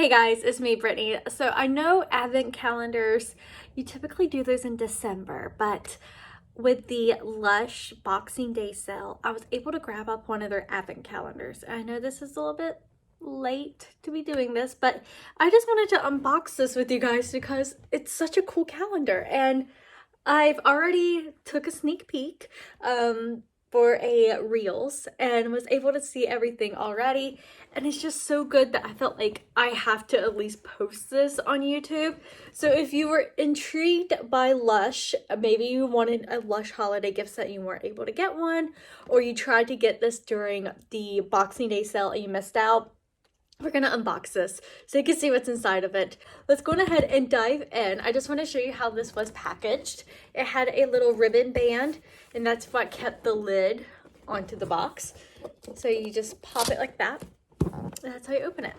Hey guys, it's me, Brittany. So I know advent calendars, you typically do those in December, but with the Lush Boxing Day sale, I was able to grab up one of their advent calendars. And I know this is a little bit late to be doing this, but I just wanted to unbox this with you guys because it's such a cool calendar. And I've already took a sneak peek for a reels and was able to see everything already, and it's just so good that I felt like I have to at least post this on YouTube. So if you were intrigued by Lush, maybe you wanted a Lush holiday gift set and you weren't able to get one, or you tried to get this during the Boxing Day sale and you missed out, we're gonna unbox this so you can see what's inside of it. Let's go ahead and dive in. I just want to show you how this was packaged. It had a little ribbon band, and that's what kept the lid onto the box. So you just pop it like that, and that's how you open it.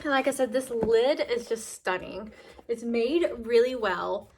And like I said, this lid is just stunning. It's made really well,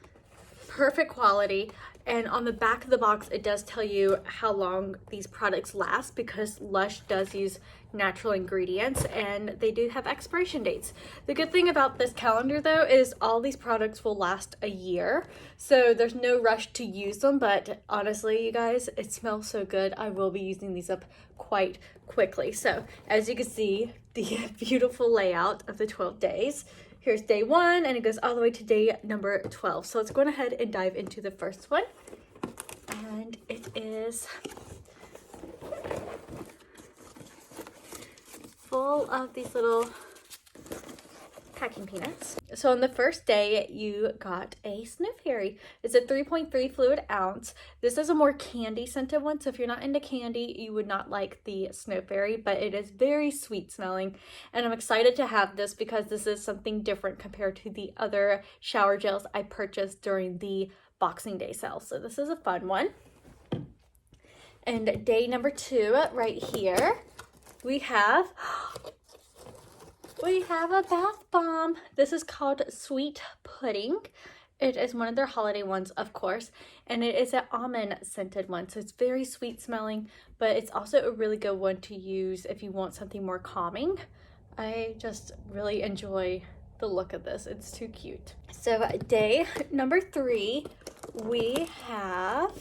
perfect quality. And on the back of the box, it does tell you how long these products last, because Lush does use natural ingredients and they do have expiration dates. The good thing about this calendar though is all these products will last a year, so there's no rush to use them. But honestly, you guys, it smells so good. I will be using these up quite quickly. So as you can see, the beautiful layout of the 12 days. Here's day 1 and it goes all the way to day number 12. So let's go ahead and dive into the first one. And it is full of these little packing peanuts. So on the first day, you got a snow fairy. It's a 3.3 fluid ounce. This is a more candy scented one, so if you're not into candy, you would not like the snow fairy, but it is very sweet smelling. And I'm excited to have this because this is something different compared to the other shower gels I purchased during the Boxing Day sale. So this is a fun one. And day number 2 right here, we have a bath bomb. This is called Sweet Pudding. It is one of their holiday ones, of course, and it is an almond scented one, so it's very sweet smelling, but it's also a really good one to use if you want something more calming. I just really enjoy the look of this. It's too cute. So day number 3, we have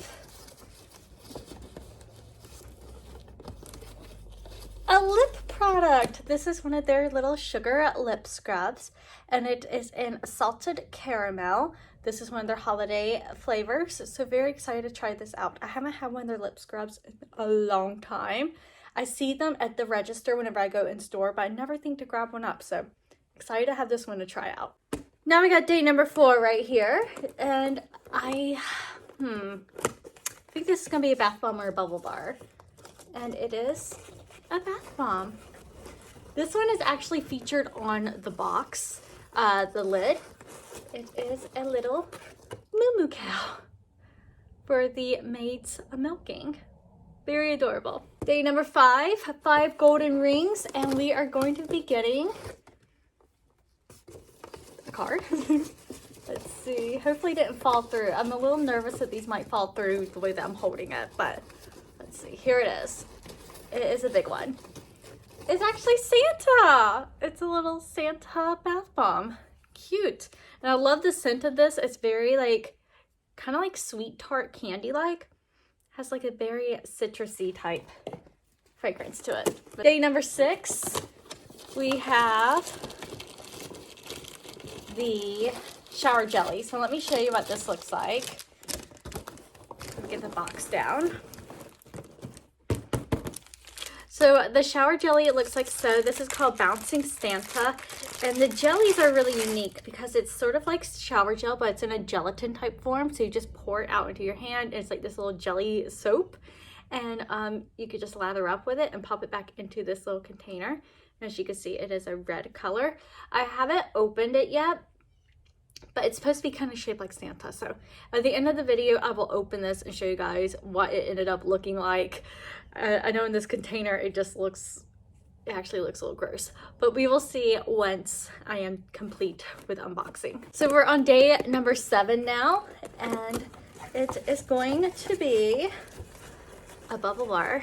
a lip product. This is one of their little sugar lip scrubs, and it is in salted caramel. This is one of their holiday flavors, so very excited to try this out. I haven't had one of their lip scrubs in a long time. I see them at the register whenever I go in store, but I never think to grab one up, so excited to have this one to try out. Now we got day number 4 right here, and I think this is gonna be a bath bomb or a bubble bar, and it is a bath bomb. This one is actually featured on the box, the lid. It is a little moo cow for the maids milking. Very adorable. Day number 5, 5 golden rings, and we are going to be getting a card. Let's see, hopefully it didn't fall through. I'm a little nervous that these might fall through the way that I'm holding it, but let's see, here it is. It is a big one. It's actually Santa. It's a little Santa bath bomb. Cute. And I love the scent of this. It's very like, kind of like sweet tart candy like. Has like a very citrusy type fragrance to it. But day number 6, we have the shower jelly. So let me show you what this looks like. Get the box down. So the shower jelly, it looks like so. This is called Bouncing Santa, and the jellies are really unique because it's sort of like shower gel, but it's in a gelatin type form. So you just pour it out into your hand, and it's like this little jelly soap, and you could just lather up with it and pop it back into this little container. And as you can see, it is a red color. I haven't opened it yet, but it's supposed to be kind of shaped like Santa. So at the end of the video, I will open this and show you guys what it ended up looking like. I know in this container, it actually looks a little gross, but we will see once I am complete with unboxing. So we're on day number 7 now, and it is going to be a bubble bar.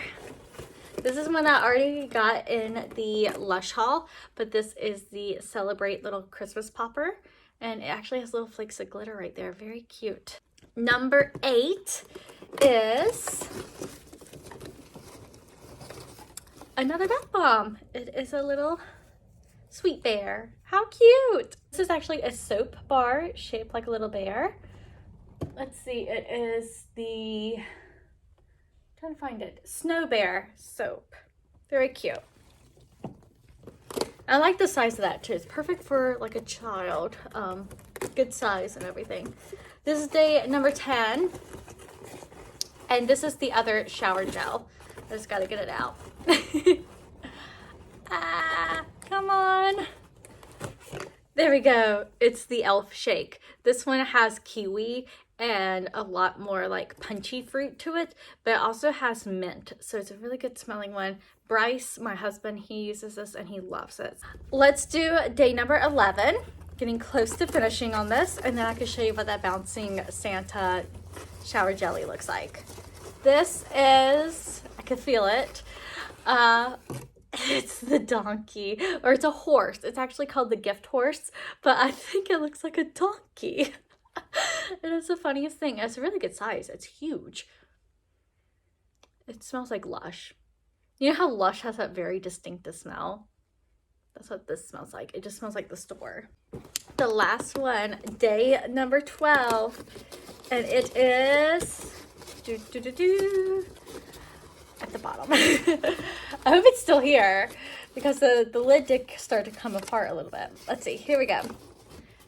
This is one I already got in the Lush haul, but this is the Celebrate little Christmas popper, and it actually has little flakes of glitter right there. Very cute. Number 8 is another bath bomb. It is a little sweet bear. How cute! This is actually a soap bar shaped like a little bear. Let's see, it is the, trying to find it, Snow Bear soap. Very cute. I like the size of that too. It's perfect for like a child. Good size and everything. This is day number 10. And this is the other shower gel. I just gotta get it out. Ah, come on. There we go. It's the Elf Shake. This one has kiwi and a lot more like punchy fruit to it, but it also has mint. So it's a really good smelling one. Bryce, my husband, he uses this and he loves it. Let's do day number 11. Getting close to finishing on this, and then I can show you what that bouncing Santa shower jelly looks like. This is, I can feel it. It's the donkey, or it's a horse. It's actually called the gift horse, but I think it looks like a donkey. It is the funniest thing. It's a really good size. It's huge. It smells like Lush. You know how Lush has that very distinctive smell? That's what this smells like. It just smells like the store. The last one, day number 12, and it is at the bottom. I hope it's still here because the lid did start to come apart a little bit. Let's see, here we go.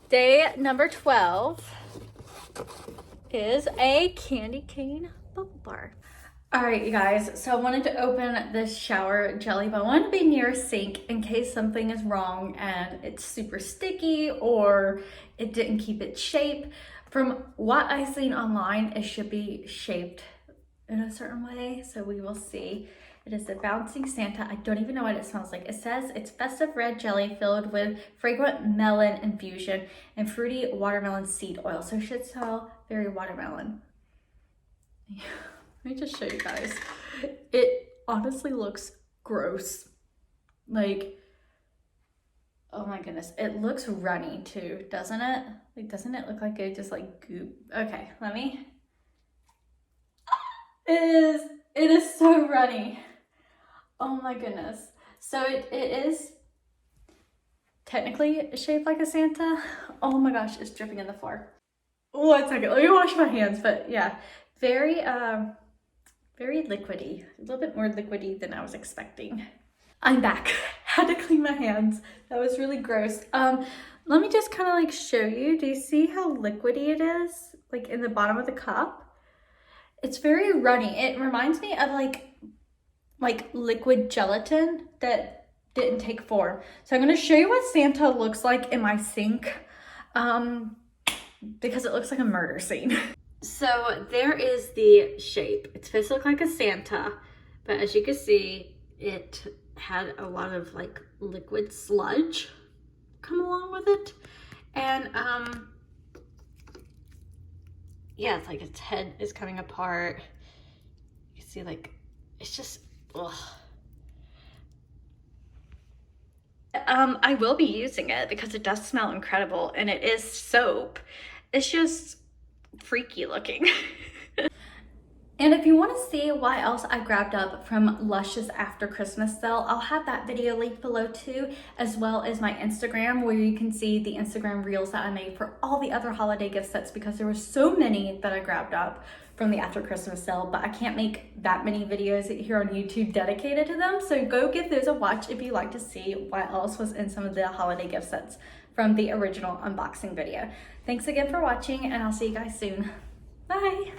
Day number 12 is a candy cane bubble bar. All right, you guys, so I wanted to open this shower jelly, but I wanted to be near a sink in case something is wrong and it's super sticky or it didn't keep its shape. From what I've seen online, it should be shaped in a certain way, so we will see. It is a bouncing Santa. I don't even know what it smells like. It says it's festive red jelly filled with fragrant melon infusion and fruity watermelon seed oil, so it should smell very watermelon. Let me just show you guys. It honestly looks gross. Like, oh my goodness. It looks runny too, doesn't it? Like, doesn't it look like it just like goop? Okay, let me. It is so runny. Oh my goodness. So it is technically shaped like a Santa. Oh my gosh, it's dripping in the floor. 1 second, let me wash my hands. But yeah, very liquidy. A little bit more liquidy than I was expecting. I'm back. Had to clean my hands. That was really gross. Let me just kind of like show you. Do you see how liquidy it is? Like in the bottom of the cup? It's very runny. It reminds me of like liquid gelatin that didn't take form. So I'm gonna show you what Santa looks like in my sink because it looks like a murder scene. So there is the shape. It's supposed to look like a Santa, but as you can see, it had a lot of like liquid sludge come along with it. And yeah, it's like its head is coming apart. You can see like, it's just, ugh. I will be using it because it does smell incredible and it is soap. It's just freaky looking. And if you want to see what else I grabbed up from Lush's after Christmas sale, I'll have that video linked below too, as well as my Instagram where you can see the Instagram reels that I made for all the other holiday gift sets because there were so many that I grabbed up from the after Christmas sale, but I can't make that many videos here on YouTube dedicated to them. So go give those a watch if you like to see what else was in some of the holiday gift sets from the original unboxing video. Thanks again for watching and I'll see you guys soon. Bye.